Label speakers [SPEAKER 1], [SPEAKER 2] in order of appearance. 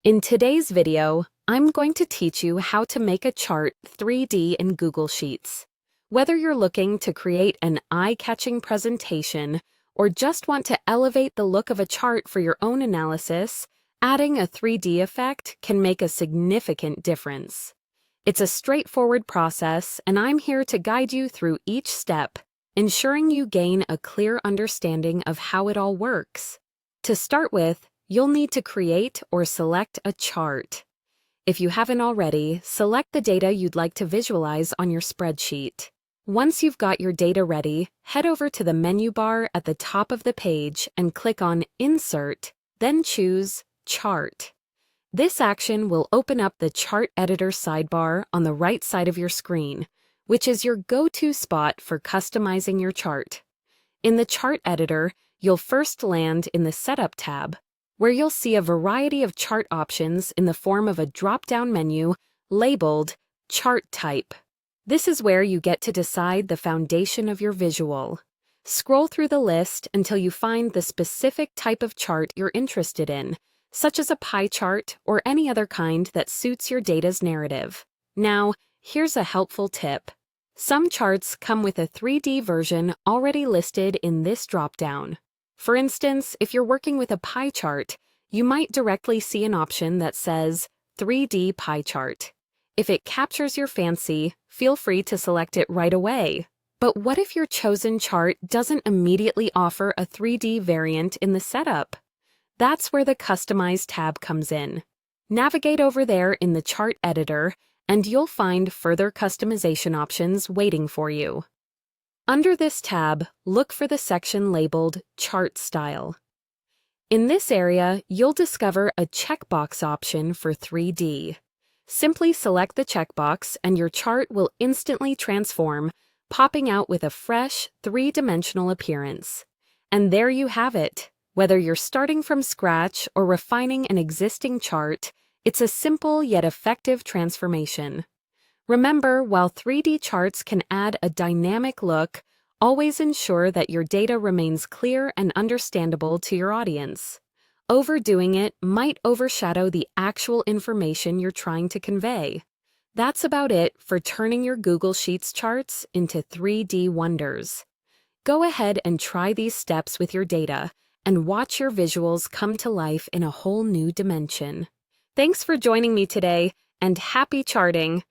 [SPEAKER 1] In today's video, I'm going to teach you how to make a chart 3D in Google Sheets. Whether you're looking to create an eye-catching presentation or just want to elevate the look of a chart for your own analysis, adding a 3D effect can make a significant difference. It's a straightforward process, and I'm here to guide you through each step, ensuring you gain a clear understanding of how it all works. To start with, you'll need to create or select a chart. If you haven't already, select the data you'd like to visualize on your spreadsheet. Once you've got your data ready, head over to the menu bar at the top of the page and click on Insert, then choose Chart. This action will open up the Chart Editor sidebar on the right side of your screen, which is your go-to spot for customizing your chart. In the Chart Editor, you'll first land in the Setup tab, where you'll see a variety of chart options in the form of a drop-down menu labeled Chart Type. This is where you get to decide the foundation of your visual. Scroll through the list until you find the specific type of chart you're interested in, such as a pie chart or any other kind that suits your data's narrative. Now, here's a helpful tip. Some charts come with a 3D version already listed in this drop-down. For instance, if you're working with a pie chart, you might directly see an option that says 3D pie chart. If it captures your fancy, feel free to select it right away. But what if your chosen chart doesn't immediately offer a 3D variant in the setup? That's where the Customize tab comes in. Navigate over there in the Chart Editor, and you'll find further customization options waiting for you. Under this tab, look for the section labeled Chart Style. In this area, you'll discover a checkbox option for 3D. Simply select the checkbox and your chart will instantly transform, popping out with a fresh, three-dimensional appearance. And there you have it. Whether you're starting from scratch or refining an existing chart, it's a simple yet effective transformation. Remember, while 3D charts can add a dynamic look, always ensure that your data remains clear and understandable to your audience. Overdoing it might overshadow the actual information you're trying to convey. That's about it for turning your Google Sheets charts into 3D wonders. Go ahead and try these steps with your data and watch your visuals come to life in a whole new dimension. Thanks for joining me today, and happy charting!